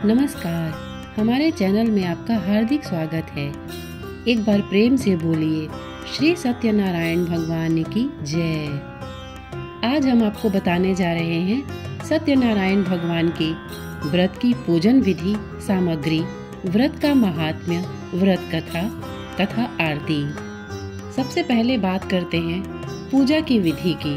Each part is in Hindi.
नमस्कार, हमारे चैनल में आपका हार्दिक स्वागत है। एक बार प्रेम से बोलिए श्री सत्यनारायण भगवान की जय। आज हम आपको बताने जा रहे हैं सत्यनारायण भगवान के व्रत की पूजन विधि, सामग्री, व्रत का महात्म्य, व्रत कथा तथा आरती। सबसे पहले बात करते हैं पूजा की विधि की।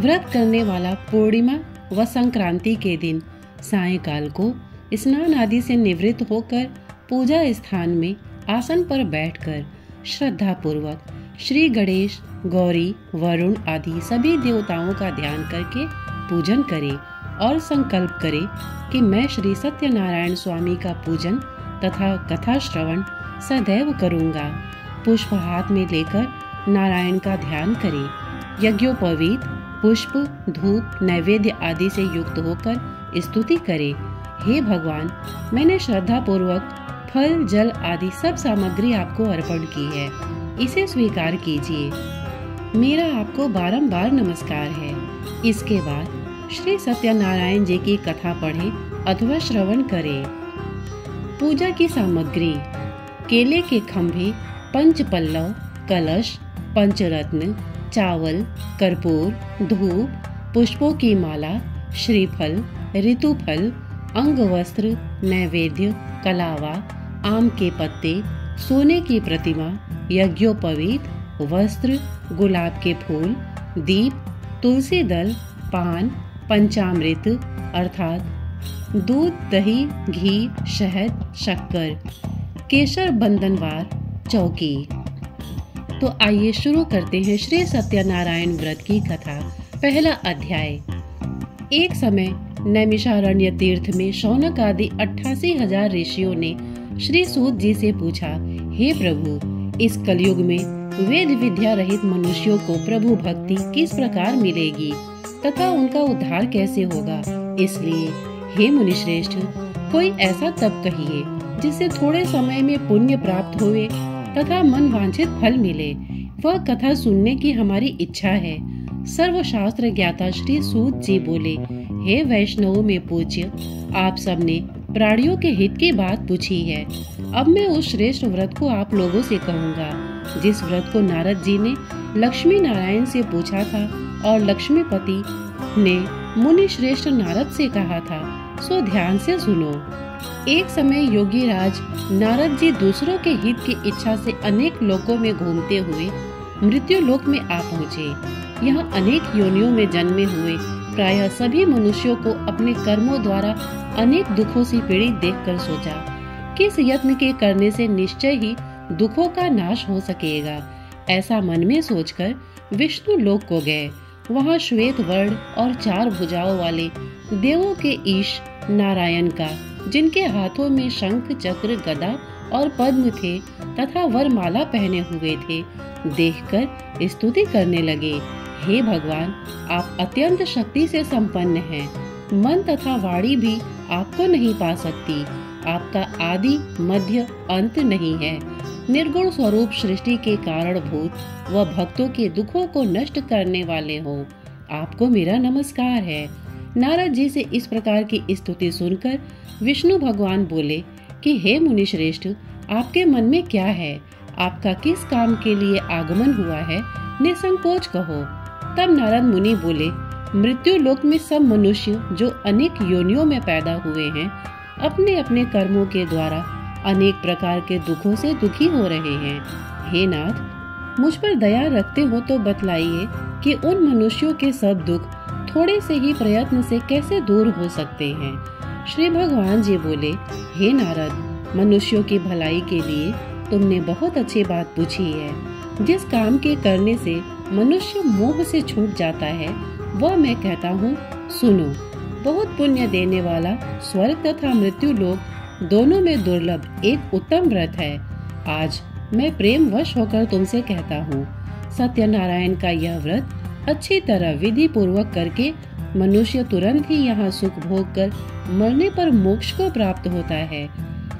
व्रत करने वाला पूर्णिमा व संक्रांति के दिन सायंकाल को स्नान आदि से निवृत्त होकर पूजा स्थान में आसन पर बैठकर श्रद्धा पूर्वक श्री गणेश, गौरी, वरुण आदि सभी देवताओं का ध्यान करके पूजन करे और संकल्प करे कि मैं श्री सत्यनारायण स्वामी का पूजन तथा कथा श्रवण सदैव करूंगा। पुष्प हाथ में लेकर नारायण का ध्यान करे। यज्ञोपवीत पुष्प, धूप, नैवेद्य आदि से युक्त होकर स्तुति करे। हे भगवान, मैंने श्रद्धा पूर्वक फल, जल आदि सब सामग्री आपको अर्पण की है, इसे स्वीकार कीजिए। मेरा आपको बारंबार नमस्कार है। इसके बाद श्री सत्यनारायण जी की कथा पढ़ें अथवा श्रवण करें। पूजा की सामग्री: केले के खंभे, पंचपल्लव, कलश, पंचरत्न, चावल, कर्पूर, धूप, पुष्पों की माला, श्रीफल, ऋतुफल, अंगवस्त्र, नैवेद्य, कलावा, आम के पत्ते, सोने की प्रतिमा, यज्ञोपवीत, वस्त्र, गुलाब के फूल, दीप, तुलसी दल, पान, पंचामृत अर्थात दूध, दही, घी, शहद, शक्कर, केसर, बंधनवार, चौकी। तो आइए शुरू करते हैं श्री सत्यनारायण व्रत की कथा। पहला अध्याय। एक समय नैमिषारण्य तीर्थ में शौनक आदि 88,000 ऋषियों ने श्री सूत जी से पूछा, हे प्रभु, इस कलयुग में वेद विद्या रहित मनुष्यों को प्रभु भक्ति किस प्रकार मिलेगी तथा उनका उद्धार कैसे होगा? इसलिए हे मुनिश्रेष्ठ, कोई ऐसा तप कहिए जिससे थोड़े समय में पुण्य प्राप्त हुए तथा मन वांछित फल मिले। वह कथा सुनने की हमारी इच्छा है। सर्वशास्त्र ज्ञाता श्री सूत जी बोले, हे वैष्णवों में पूज्य, आप सबने प्राणियों के हित की बात पूछी है। अब मैं उस श्रेष्ठ व्रत को आप लोगों से कहूँगा जिस व्रत को नारद जी ने लक्ष्मी नारायण से पूछा था और लक्ष्मीपति ने मुनि श्रेष्ठ नारद से कहा था। सो ध्यान से सुनो। एक समय योगी राज नारद जी दूसरों के हित की इच्छा से अनेक लोकों में घूमते हुए मृत्यु लोक में आ पहुँचे। यहाँ अनेक योनियों में जन्मे हुए प्रायः सभी मनुष्यों को अपने कर्मों द्वारा अनेक दुखों से पीड़ित देखकर सोचा, किस यत्न के करने से निश्चय ही दुखों का नाश हो सकेगा। ऐसा मन में सोचकर विष्णु लोक को गए। वहाँ श्वेत वर्ण और 4 भुजाओं वाले देवों के ईश नारायण का, जिनके हाथों में शंख, चक्र, गदा और पद्म थे तथा वरमाला पहने हुए थे, देखकर स्तुति करने लगे। हे भगवान, आप अत्यंत शक्ति से संपन्न हैं। मन तथा वाणी भी आपको नहीं पा सकती। आपका आदि, मध्य, अंत नहीं है। निर्गुण स्वरूप सृष्टि के कारणभूत व भक्तों के दुखों को नष्ट करने वाले हो। आपको मेरा नमस्कार है। नारद जी से इस प्रकार की स्तुति सुनकर विष्णु भगवान बोले कि हे मुनिश्रेष्ठ, आपके मन में क्या है? आपका किस काम के लिए आगमन हुआ है? निसंकोच कहो। तब नारद मुनि बोले, मृत्यु लोक में सब मनुष्य जो अनेक योनियों में पैदा हुए हैं, अपने अपने कर्मों के द्वारा अनेक प्रकार के दुखों से दुखी हो रहे हैं। हे नाथ, मुझ पर दया रखते हो तो बतलाइए कि उन मनुष्यों के सब दुख थोड़े से ही प्रयत्न से कैसे दूर हो सकते हैं। श्री भगवान जी बोले, हे नारद, मनुष्यों की भलाई के लिए तुमने बहुत अच्छी बात पूछी है। जिस काम के करने से मनुष्य मोह से छूट जाता है, वह मैं कहता हूँ, सुनो। बहुत पुण्य देने वाला स्वर्ग तथा मृत्यु लोक दोनों में दुर्लभ एक उत्तम व्रत है। आज मैं प्रेम वश होकर तुमसे कहता हूँ, सत्यनारायण का यह व्रत अच्छी तरह विधि पूर्वक करके मनुष्य तुरंत ही यहाँ सुख भोग कर मरने पर मोक्ष को प्राप्त होता है।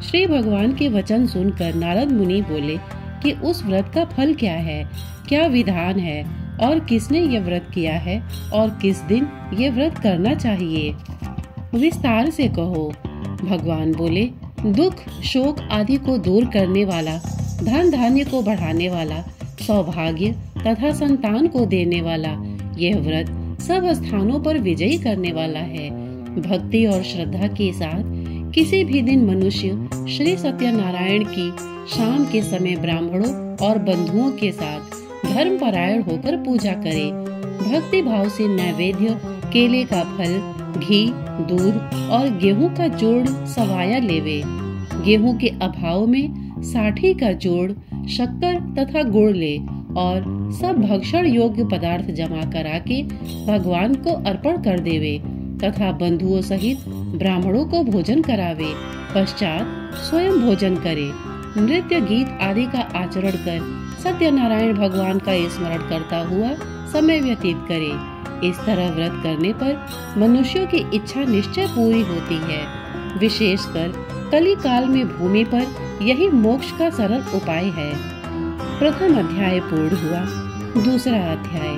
श्री भगवान के वचन सुनकर नारद मुनि बोले कि उस व्रत का फल क्या है, क्या विधान है और किसने ये व्रत किया है और किस दिन ये व्रत करना चाहिए? विस्तार से कहो। भगवान बोले, दुख शोक आदि को दूर करने वाला, धन धान्य को बढ़ाने वाला, सौभाग्य तथा संतान को देने वाला यह व्रत सब स्थानों पर विजयी करने वाला है। भक्ति और श्रद्धा के साथ किसी भी दिन मनुष्य श्री सत्यनारायण की शाम के समय ब्राह्मणों और बंधुओं के साथ धर्म परायण होकर पूजा करे। भक्ति भाव से नैवेद्य, केले का फल, घी, दूध और गेहूं का जोड़ सवाया लेवे। गेहूं के अभाव में साठी का जोड़, शक्कर तथा गुड़ ले और सब भक्षण योग्य पदार्थ जमा करा के भगवान को अर्पण कर देवे तथा बंधुओं सहित ब्राह्मणों को भोजन करावे। पश्चात स्वयं भोजन करे। नृत्य गीत आदि का आचरण कर सत्यनारायण भगवान का स्मरण करता हुआ समय व्यतीत करे। इस तरह व्रत करने पर मनुष्यों की इच्छा निश्चय पूरी होती है। विशेषकर कली काल में भूमि पर यही मोक्ष का सरल उपाय है। प्रथम अध्याय पूर्ण हुआ। दूसरा अध्याय।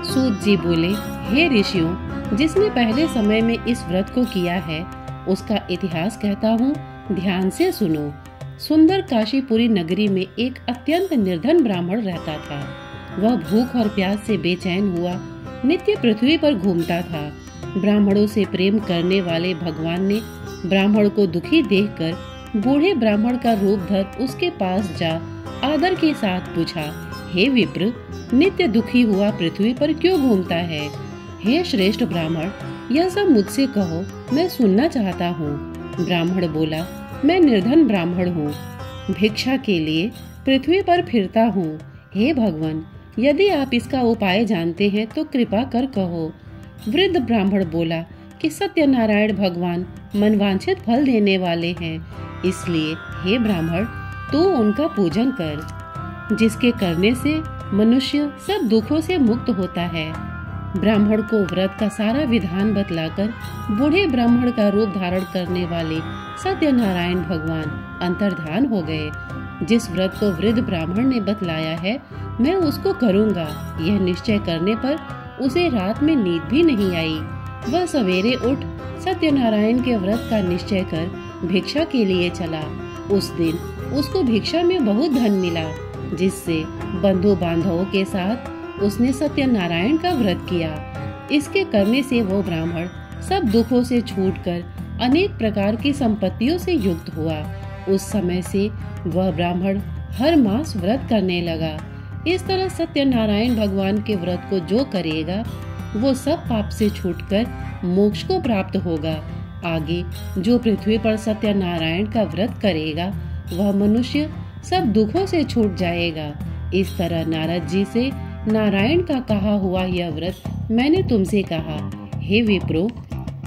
सूत जी बोले, हे ऋषियों, जिसने पहले समय में इस व्रत को किया है उसका इतिहास कहता हूँ, ध्यान से सुनो। सुंदर काशीपुरी नगरी में एक अत्यंत निर्धन ब्राह्मण रहता था। वह भूख और प्यास से बेचैन हुआ नित्य पृथ्वी पर घूमता था। ब्राह्मणों से प्रेम करने वाले भगवान ने ब्राह्मण को दुखी देखकर बूढ़े ब्राह्मण का रूप धर उसके पास जा आदर के साथ पूछा, हे विप्र, नित्य दुखी हुआ पृथ्वी पर क्यों घूमता है? हे श्रेष्ठ ब्राह्मण, यह सब मुझसे कहो, मैं सुनना चाहता हूँ। ब्राह्मण बोला, मैं निर्धन ब्राह्मण हूँ, भिक्षा के लिए पृथ्वी पर फिरता हूँ। हे भगवान, यदि आप इसका उपाय जानते हैं तो कृपा कर कहो। वृद्ध ब्राह्मण बोला कि सत्यनारायण भगवान मनवांछित फल देने वाले हैं, इसलिए हे ब्राह्मण, तू उनका पूजन कर, जिसके करने से मनुष्य सब दुखों से मुक्त होता है। ब्राह्मण को व्रत का सारा विधान बतलाकर बूढ़े ब्राह्मण का रूप धारण करने वाले सत्यनारायण भगवान अंतर्धान हो गए। जिस व्रत को वृद्ध ब्राह्मण ने बतलाया है मैं उसको करूँगा, यह निश्चय करने पर उसे रात में नींद भी नहीं आई। वह सवेरे उठ सत्यनारायण के व्रत का निश्चय कर भिक्षा के लिए चला। उस दिन उसको भिक्षा में बहुत धन मिला, जिससे बंधु बांधवों के साथ उसने सत्यनारायण का व्रत किया। इसके करने से वो ब्राह्मण सब दुखों से छूटकर अनेक प्रकार की संपत्तियों से युक्त हुआ। उस समय से वह ब्राह्मण हर मास व्रत करने लगा। इस तरह सत्यनारायण भगवान के व्रत को जो करेगा वो सब पाप से छूटकर मोक्ष को प्राप्त होगा। आगे जो पृथ्वी पर सत्यनारायण का व्रत करेगा वह मनुष्य सब दुखों से छूट जाएगा। इस तरह नारद जी से नारायण का कहा हुआ यह व्रत मैंने तुमसे कहा। हे विप्रो,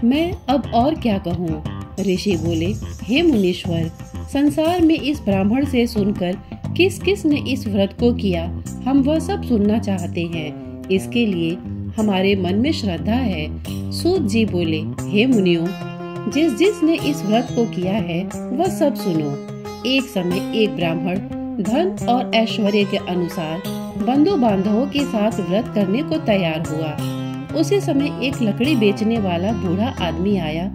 मैं अब और क्या कहूँ? ऋषि बोले, हे मुनीश्वर, संसार में इस ब्राह्मण से सुनकर किस किस ने इस व्रत को किया हम वह सब सुनना चाहते हैं। इसके लिए हमारे मन में श्रद्धा है। सूत जी बोले, हे मुनियों, जिस जिसने इस व्रत को किया है वह सब सुनो। एक समय एक ब्राह्मण धन और ऐश्वर्य के अनुसार बंधु बांधवों के साथ व्रत करने को तैयार हुआ। उसी समय एक लकड़ी बेचने वाला बूढ़ा आदमी आया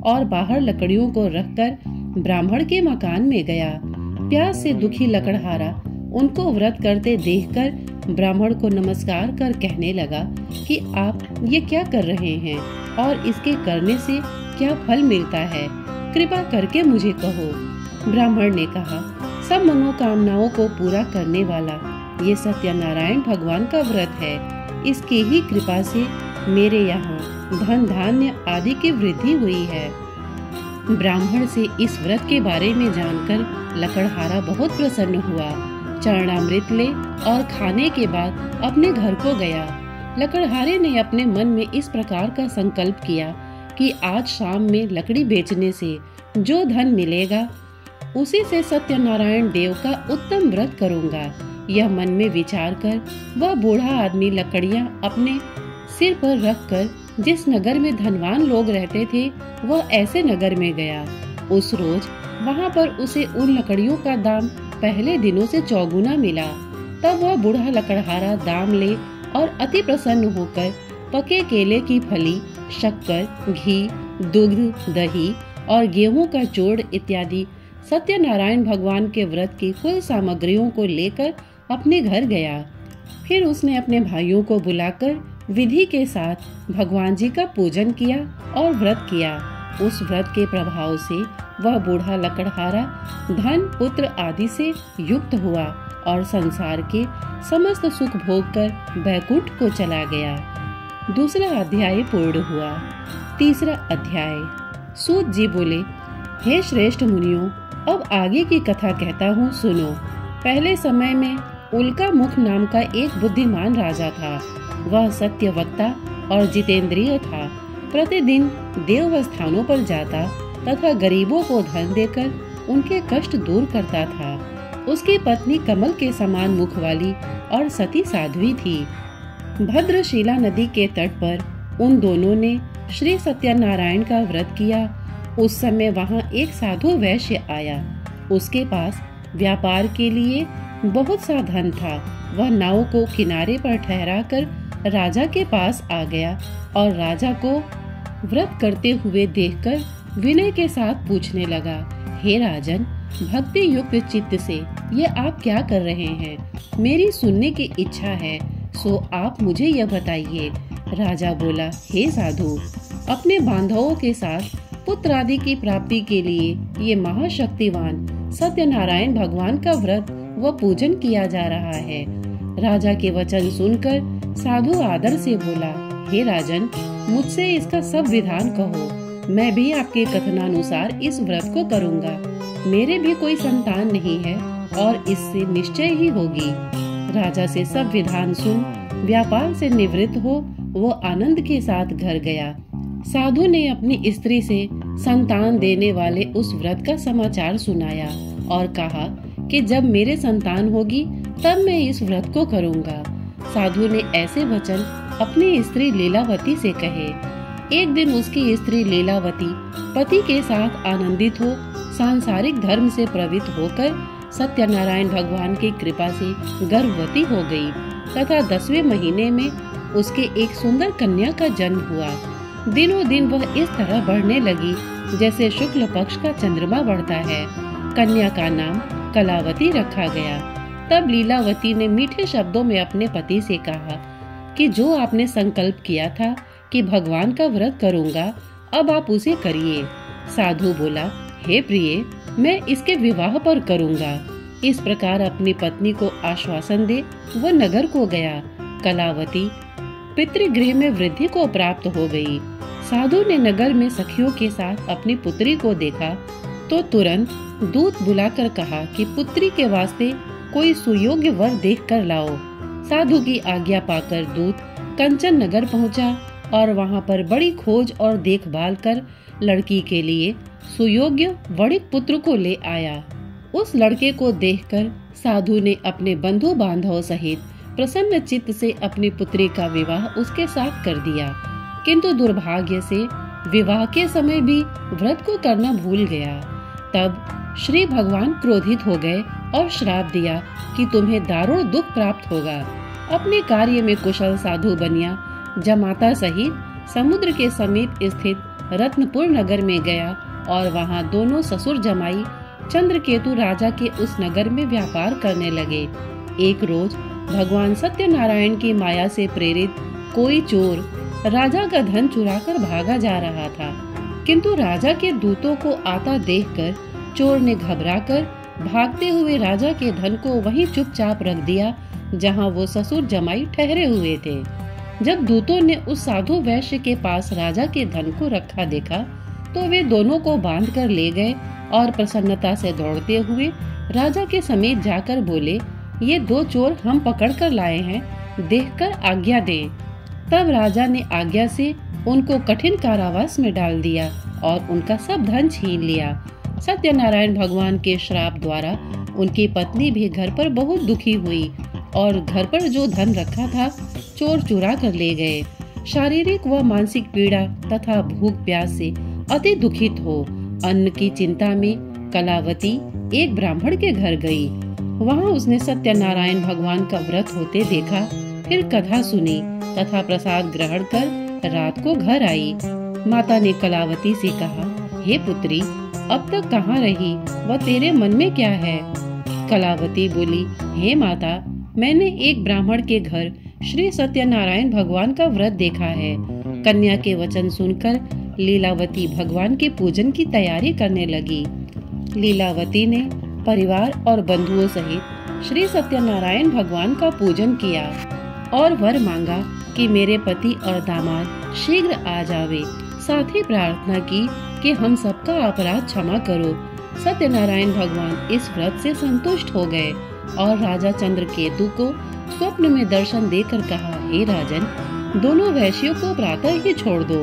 और बाहर लकड़ियों को रखकर ब्राह्मण के मकान में गया। प्यास से दुखी लकड़हारा उनको व्रत करते देखकर ब्राह्मण को नमस्कार कर कहने लगा कि आप ये क्या कर रहे हैं और इसके करने से क्या फल मिलता है, कृपा करके मुझे कहो। ब्राह्मण ने कहा, सब मनोकामनाओं को पूरा करने वाला ये सत्यनारायण भगवान का व्रत है। इसकी ही कृपा से मेरे यहाँ धन धान्य आदि की वृद्धि हुई है। ब्राह्मण से इस व्रत के बारे में जानकर लकड़हारा बहुत प्रसन्न हुआ। चरणामृत ले और खाने के बाद अपने घर को गया। लकड़हारे ने अपने मन में इस प्रकार का संकल्प किया कि आज शाम में लकड़ी बेचने से जो धन मिलेगा उसी से सत्यनारायण देव का उत्तम व्रत करूंगा। यह मन में विचार कर वह बूढ़ा आदमी लकड़ियां अपने सिर पर रखकर जिस नगर में धनवान लोग रहते थे वह ऐसे नगर में गया। उस रोज वहां पर उसे उन लकड़ियों का दाम पहले दिनों से चौगुना मिला। तब वह बूढ़ा लकड़हारा दाम ले और अति प्रसन्न होकर पके केले की फली, शक्कर, घी, दुग्ध, दही और गेहूं का जोड़ इत्यादि सत्यनारायण भगवान के व्रत की कुल सामग्रियों को लेकर अपने घर गया। फिर उसने अपने भाइयों को बुलाकर विधि के साथ भगवान जी का पूजन किया और व्रत किया। उस व्रत के प्रभाव से वह बूढ़ा लकड़हारा धन पुत्र आदि से युक्त हुआ और संसार के समस्त सुख भोग कर बैकुंठ को चला गया। दूसरा अध्याय पूर्ण हुआ। तीसरा अध्याय। सूत जी बोले, हे श्रेष्ठ मुनियों, अब आगे की कथा कहता हूँ, सुनो। पहले समय में उल्का मुख नाम का एक बुद्धिमान राजा था। वह सत्यवक्ता और जितेंद्रिय था। प्रतिदिन देव स्थानों पर जाता तथा गरीबों को धन देकर उनके कष्ट दूर करता था। उसकी पत्नी कमल के समान मुख वाली और सती साध्वी थी। भद्रशिला नदी के तट पर उन दोनों ने श्री सत्यनारायण का व्रत किया। उस समय वहाँ एक साधु वैश्य आया। उसके पास व्यापार के लिए बहुत सा धन था। वह नाव को किनारे पर ठहराकर राजा के पास आ गया और राजा को व्रत करते हुए देखकर विनय के साथ पूछने लगा, हे राजन, भक्ति युक्त चित्त से ये आप क्या कर रहे हैं? मेरी सुनने की इच्छा है, सो आप मुझे यह बताइए। राजा बोला, हे साधु, अपने बांधवों के साथ पुत्र आदि की प्राप्ति के लिए ये महाशक्तिवान सत्यनारायण भगवान का व्रत व पूजन किया जा रहा है। राजा के वचन सुनकर साधु आदर से बोला, हे राजन, मुझसे इसका सब विधान कहो। मैं भी आपके कथनानुसार इस व्रत को करूँगा। मेरे भी कोई संतान नहीं है और इससे निश्चय ही होगी। राजा से सब विधान सुन व्यापार से निवृत्त हो वो आनंद के साथ घर गया। साधु ने अपनी स्त्री से संतान देने वाले उस व्रत का समाचार सुनाया और कहा कि जब मेरे संतान होगी तब मैं इस व्रत को करूँगा। साधु ने ऐसे वचन अपनी स्त्री लीलावती से कहे। एक दिन उसकी स्त्री लीलावती पति के साथ आनंदित हो सांसारिक धर्म से प्रवृत्त होकर सत्यनारायण भगवान की कृपा से गर्भवती हो गई तथा 10वें महीने में उसके एक सुंदर कन्या का जन्म हुआ। दिनों दिन वह इस तरह बढ़ने लगी जैसे शुक्ल पक्ष का चंद्रमा बढ़ता है। कन्या का नाम कलावती रखा गया। तब लीलावती ने मीठे शब्दों में अपने पति से कहा कि जो आपने संकल्प किया था कि भगवान का व्रत करूंगा, अब आप उसे करिए। साधु बोला, हे प्रिय, मैं इसके विवाह पर करूंगा। इस प्रकार अपनी पत्नी को आश्वासन दे वो नगर को गया। कलावती पितृगृह में वृद्धि को प्राप्त हो गई। साधु ने नगर में सखियों के साथ अपनी पुत्री को देखा तो तुरंत दूत बुलाकर कहा कि पुत्री के वास्ते कोई सुयोग्य वर देख कर लाओ। साधु की आज्ञा पाकर दूत कंचन नगर पहुंचा और वहां पर बड़ी खोज और देखभाल कर लड़की के लिए सुयोग्य वणिक पुत्र को ले आया। उस लड़के को देखकर साधु ने अपने बंधु बांधव सहित प्रसन्न चित्त से अपनी पुत्री का विवाह उसके साथ कर दिया। किंतु दुर्भाग्य से विवाह के समय भी व्रत को करना भूल गया। तब श्री भगवान क्रोधित हो गए और श्राप दिया कि तुम्हें दारुण दुख प्राप्त होगा। अपने कार्य में कुशल साधु बनिया जमाता सहित समुद्र के समीप स्थित रत्नपुर नगर में गया और वहां दोनों ससुर जमाई चंद्रकेतु राजा के उस नगर में व्यापार करने लगे। एक रोज भगवान सत्यनारायण की माया से प्रेरित कोई चोर राजा का धन चुराकर भागा जा रहा था, किंतु राजा के दूतों को आता देखकर चोर ने घबराकर भागते हुए राजा के धन को वहीं चुपचाप रख दिया जहां वो ससुर जमाई ठहरे हुए थे। जब दूतों ने उस साधु वैश्य के पास राजा के धन को रखा देखा तो वे दोनों को बांध कर ले गए और प्रसन्नता से दौड़ते हुए राजा के समीप जाकर बोले, ये दो चोर हम पकड़ कर लाए हैं, देखकर आज्ञा दें। तब राजा ने आज्ञा से उनको कठिन कारावास में डाल दिया और उनका सब धन छीन लिया। सत्यनारायण भगवान के श्राप द्वारा उनकी पत्नी भी घर पर बहुत दुखी हुई और घर पर जो धन रखा था चोर चुरा कर ले गए। शारीरिक व मानसिक पीड़ा तथा भूख प्यास से अति दुखित हो अन्न की चिंता में कलावती एक ब्राह्मण के घर गई। वहां उसने सत्यनारायण भगवान का व्रत होते देखा, फिर कथा सुनी तथा प्रसाद ग्रहण कर रात को घर आई। माता ने कलावती से कहा, हे पुत्री, अब तक कहाँ रही व तेरे मन में क्या है? कलावती बोली, हे माता, मैंने एक ब्राह्मण के घर श्री सत्यनारायण भगवान का व्रत देखा है। कन्या के वचन सुनकर लीलावती भगवान के पूजन की तैयारी करने लगी। लीलावती ने परिवार और बंधुओं सहित श्री सत्यनारायण भगवान का पूजन किया और वर मांगा कि मेरे पति और दामाद शीघ्र आ जावे। साथ ही प्रार्थना की कि हम सबका अपराध क्षमा करो। सत्यनारायण भगवान इस व्रत से संतुष्ट हो गए और राजा चंद्रकेतु को स्वप्न में दर्शन देकर कहा, हे राजन, दोनों वैश्यों को प्रातः ही छोड़ दो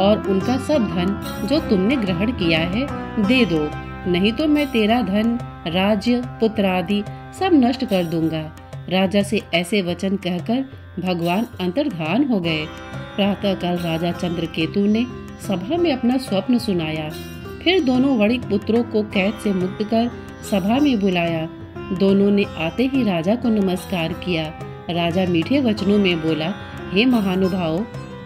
और उनका सब धन जो तुमने ग्रहण किया है दे दो, नहीं तो मैं तेरा धन, राज्य, पुत्र आदि सब नष्ट कर दूंगा। राजा से ऐसे वचन कहकर भगवान अंतर्धान हो गए। प्रातःकाल राजा चंद्रकेतु ने सभा में अपना स्वप्न सुनाया। फिर दोनों वणिक पुत्रों को कैद से मुक्त कर सभा में बुलाया। दोनों ने आते ही राजा को नमस्कार किया। राजा मीठे वचनों में बोला, हे महानुभाव,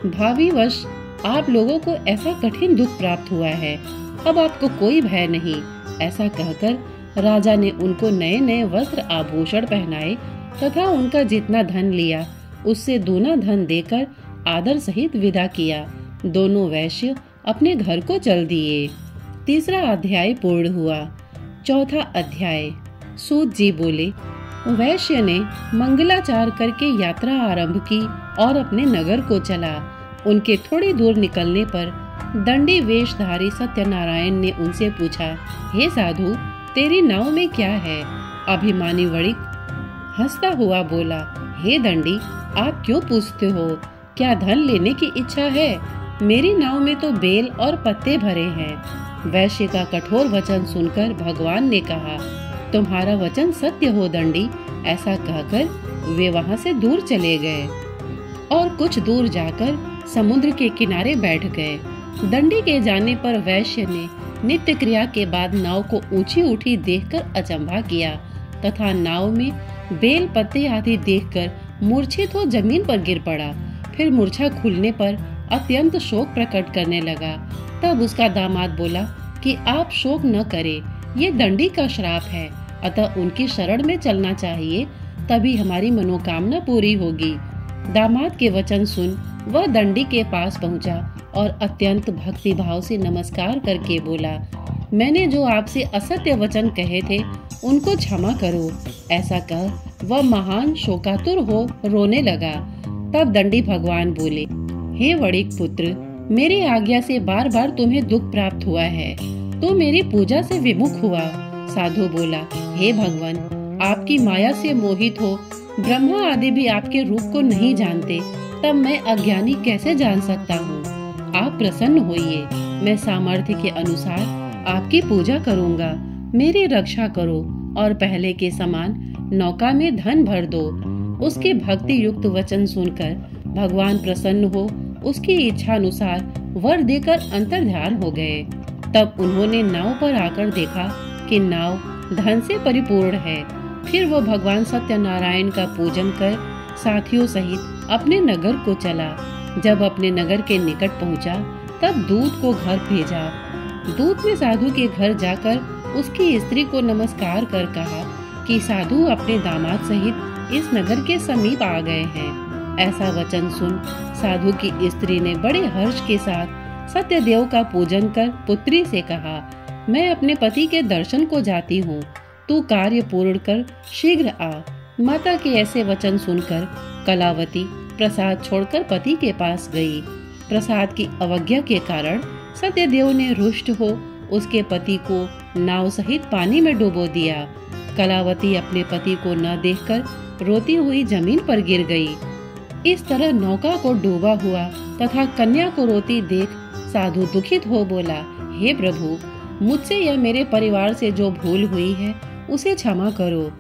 भावी वर्ष आप लोगों को ऐसा कठिन दुख प्राप्त हुआ है, अब आपको कोई भय नहीं। ऐसा कहकर राजा ने उनको नए नए वस्त्र आभूषण पहनाए तथा उनका जितना धन लिया उससे दूना धन देकर आदर सहित विदा किया। दोनों वैश्य अपने घर को चल दिए। तीसरा अध्याय पूर्ण हुआ। चौथा अध्याय। सूत जी बोले, वैश्य ने मंगलाचार करके यात्रा आरंभ की और अपने नगर को चला। उनके थोड़ी दूर निकलने पर दंडी वेशधारी सत्यनारायण ने उनसे पूछा, हे साधु, तेरी नाव में क्या है? अभिमानी वणिक हंसता हुआ बोला, हे दंडी, आप क्यों पूछते हो? क्या धन लेने की इच्छा है? मेरी नाव में तो बेल और पत्ते भरे हैं। वैश्य का कठोर वचन सुनकर भगवान ने कहा, तुम्हारा वचन सत्य हो दंडी। ऐसा कहकर वे वहाँ से दूर चले गए और कुछ दूर जाकर समुद्र के किनारे बैठ गए। दंडी के जाने पर वैश्य ने नित्य क्रिया के बाद नाव को ऊंची उठी देखकर अचंभा किया तथा नाव में बेल पत्ते आदि देखकर मूर्छित हो जमीन पर गिर पड़ा। फिर मूर्छा खुलने पर अत्यंत शोक प्रकट करने लगा। तब उसका दामाद बोला कि आप शोक न करें, ये दंडी का श्राप है, अतः उनकी शरण में चलना चाहिए, तभी हमारी मनोकामना पूरी होगी। दामाद के वचन सुन वह दंडी के पास पहुंचा और अत्यंत भक्ति भाव से नमस्कार करके बोला, मैंने जो आपसे असत्य वचन कहे थे उनको क्षमा करो। ऐसा कह वह महान शोकातुर हो रोने लगा। तब दंडी भगवान बोले, हे वणिक पुत्र, मेरी आज्ञा से बार बार तुम्हें दुख प्राप्त हुआ है, तो मेरी पूजा से विमुख हुआ। साधु बोला, हे भगवान, आपकी माया से मोहित हो ब्रह्मा आदि भी आपके रूप को नहीं जानते, तब मैं अज्ञानी कैसे जान सकता हूँ? आप प्रसन्न होइए, मैं सामर्थ्य के अनुसार आपकी पूजा करूँगा। मेरी रक्षा करो और पहले के समान नौका में धन भर दो। उसके भक्ति युक्त वचन सुनकर भगवान प्रसन्न हो उसकी इच्छा अनुसार वर देकर अंतर्ध्यान हो गए। तब उन्होंने नाव पर आकर देखा कि नाव धन से परिपूर्ण है। फिर वो भगवान सत्यनारायण का पूजन कर साथियों सहित अपने नगर को चला। जब अपने नगर के निकट पहुंचा, तब दूत को घर भेजा। दूत ने साधु के घर जाकर उसकी स्त्री को नमस्कार कर कहा कि साधु अपने दामाद सहित इस नगर के समीप आ गए हैं। ऐसा वचन सुन साधु की स्त्री ने बड़े हर्ष के साथ सत्यदेव का पूजन कर पुत्री से कहा, मैं अपने पति के दर्शन को जाती हूँ, तू कार्य पूर्ण कर शीघ्र आ। माता के ऐसे वचन सुनकर कलावती प्रसाद छोड़कर पति के पास गई। प्रसाद की अवज्ञा के कारण सत्यदेव ने रुष्ट हो उसके पति को नाव सहित पानी में डुबो दिया। कलावती अपने पति को न देखकर रोती हुई जमीन पर गिर गई। इस तरह नौका को डूबा हुआ तथा कन्या को रोती देख साधु दुखित हो बोला, हे प्रभु, मुझसे या मेरे परिवार से जो भूल हुई है उसे क्षमा करो।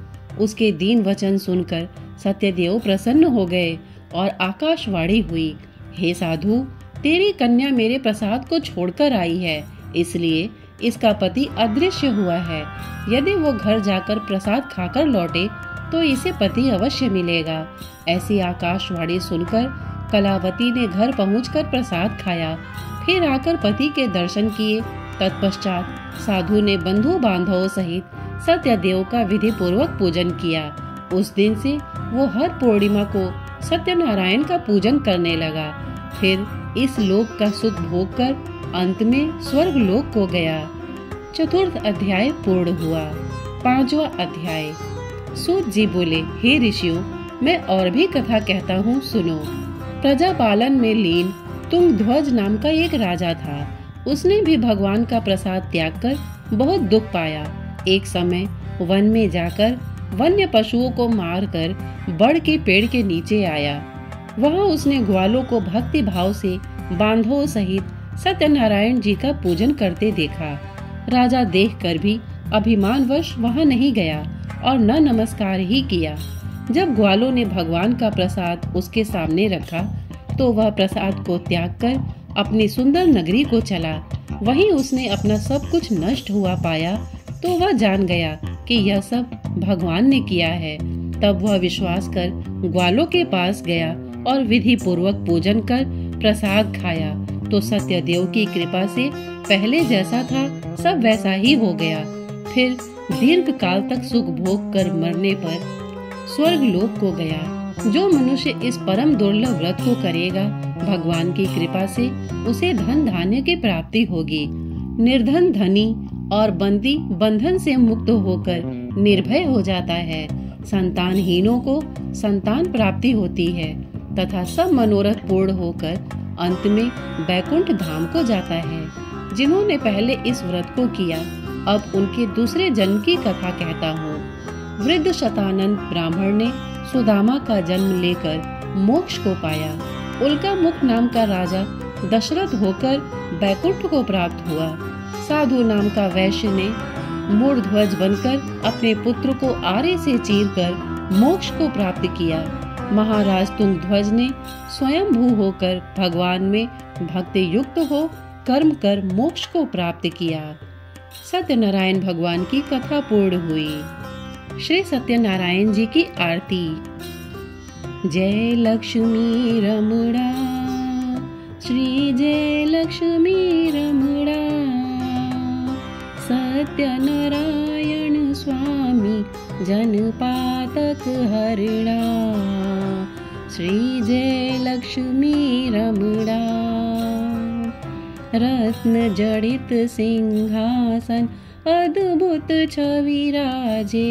उसके दीन वचन सुनकर सत्यदेव प्रसन्न हो गए और आकाशवाणी हुई, हे साधु, तेरी कन्या मेरे प्रसाद को छोड़कर आई है, इसलिए इसका पति अदृश्य हुआ है। यदि वो घर जाकर प्रसाद खाकर लौटे तो इसे पति अवश्य मिलेगा। ऐसी आकाशवाणी सुनकर कलावती ने घर पहुंचकर प्रसाद खाया। फिर आकर पति के दर्शन किए तत्पश्चात साधु ने बंधु बांधवों सहित सत्यदेव का विधि पूर्वक पूजन किया। उस दिन से वो हर पूर्णिमा को सत्यनारायण का पूजन करने लगा। फिर इस लोक का सुख भोग कर अंत में स्वर्ग लोक को गया। चतुर्थ अध्याय पूर्ण हुआ। पांचवा अध्याय। सूत जी बोले, हे ऋषियों, मैं और भी कथा कहता हूँ, सुनो। प्रजापालन में लीन तुंगध्वज नाम का एक राजा था। उसने भी भगवान का प्रसाद त्याग कर बहुत दुख पाया। एक समय वन में जाकर वन्य पशुओं को मारकर बड़ के पेड़ के नीचे आया। वहाँ उसने ग्वालों को भक्ति भाव से बांधवों सहित सत्यनारायण जी का पूजन करते देखा। राजा देखकर भी अभिमानवश वहाँ नहीं गया और न नमस्कार ही किया। जब ग्वालों ने भगवान का प्रसाद उसके सामने रखा तो वह प्रसाद को त्याग कर अपनी सुंदर नगरी को चला। वहीं उसने अपना सब कुछ नष्ट हुआ पाया तो वह जान गया कि यह सब भगवान ने किया है। तब वह विश्वास कर ग्वालों के पास गया और विधि पूर्वक पूजन कर प्रसाद खाया तो सत्यदेव की कृपा से पहले जैसा था सब वैसा ही हो गया। फिर दीर्घ काल तक सुख भोग कर मरने पर स्वर्ग लोक को गया। जो मनुष्य इस परम दुर्लभ व्रत को करेगा, भगवान की कृपा से उसे धन धान्य की प्राप्ति होगी। निर्धन धनी और बंदी बंधन से मुक्त होकर निर्भय हो जाता है। संतानहीनों को संतान प्राप्ति होती है तथा सब मनोरथ पूर्ण होकर अंत में बैकुंठ धाम को जाता है। जिन्होंने पहले इस व्रत को किया, अब उनके दूसरे जन्म की कथा कहता हूँ। वृद्ध शतानंद ब्राह्मण ने सुदामा का जन्म लेकर मोक्ष को पाया। उल्का मुख नाम का राजा दशरथ होकर बैकुंठ को प्राप्त हुआ। साधु नाम का वैश्य ने मूढ़ध्वज बनकर अपने पुत्र को आरे से चीरकर मोक्ष को प्राप्त किया। महाराज तुंगध्वज ने स्वयंभू होकर भगवान में भक्ति युक्त हो कर्म कर मोक्ष को प्राप्त किया। सत्यनारायण भगवान की कथा पूर्ण हुई। श्री सत्यनारायण जी की आरती। जय लक्ष्मी रमणा, श्री जय लक्ष्मी रमणा, सत्यनारायण स्वामी जनपातक हरणा, श्री जय लक्ष्मी रमणा। रत्न जड़ित सिंहासन अद्भुत छवि राजे,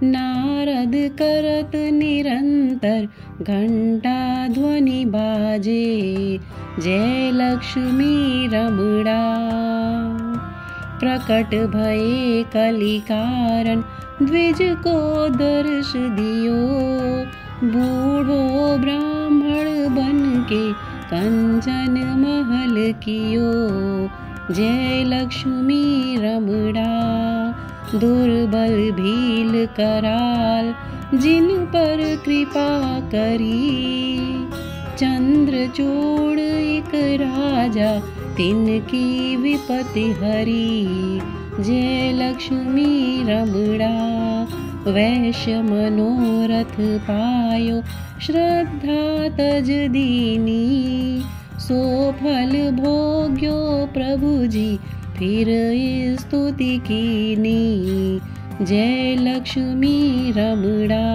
नारद करत निरंतर घंटा ध्वनि बाजे। जय लक्ष्मी रमणा। प्रकट भये कलि कारण द्विज को दर्श दियो, बूढ़ो ब्राह्मण बन के कंचन महल कियो। जय लक्ष्मी रमणा। दुर्बल भील कराल जिन पर कृपा करी, चंद्रचूड़ एक राजा तिनकी विपत्ति हरी। जय लक्ष्मी रमणा। वैश्य मनोरथ पायो श्रद्धा तज दीनी, सो फल भोग्यो प्रभु जी फिर स्तुति कीनी। जय लक्ष्मी रमणा।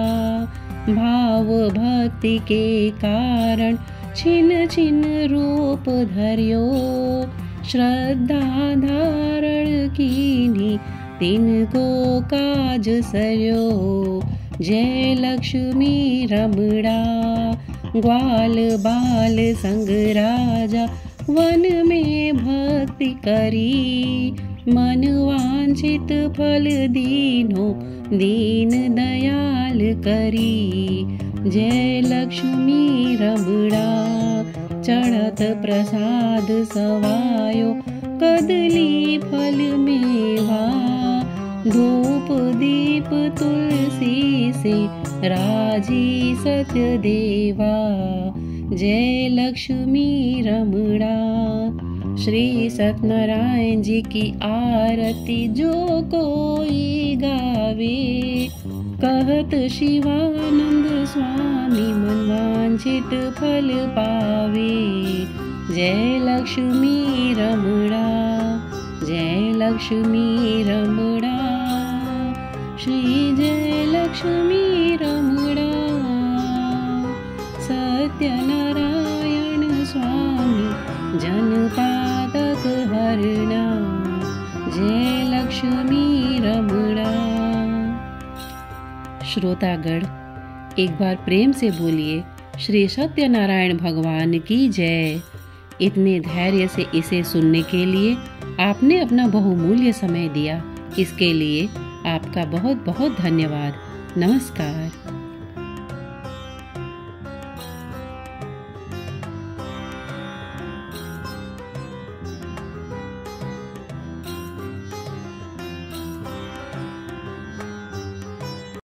भाव भक्ति के कारण छिन छिन रूप धर्यो, श्रद्धा धारण कीनी तिनको काज सर्यो। जय लक्ष्मी रमणा। ग्वाल बाल संग राजा वन में भक्ति करी, मन वांछित फल दीनो दीन दयाल करी। जय लक्ष्मी रमणा। चढ़त प्रसाद सवायो कदली फल मेवा, धूप दीप तुलसी से राजी सत्यदेवा। जय लक्ष्मी रमणा। श्री सत्यनारायण जी की आरती जो कोई गावे, कहत शिवानंद स्वामी मन वांछित फल पावे। जय लक्ष्मी रमणा, जय लक्ष्मी रमणा, श्री जय लक्ष्मी रमणा, सत्यनारायण स्वामी जनपादक हरणा, जय लक्ष्मी रमणा। श्रोतागण, एक बार प्रेम से बोलिए श्री सत्यनारायण भगवान की जय। इतने धैर्य से इसे सुनने के लिए आपने अपना बहुमूल्य समय दिया, इसके लिए आपका बहुत बहुत धन्यवाद। नमस्कार।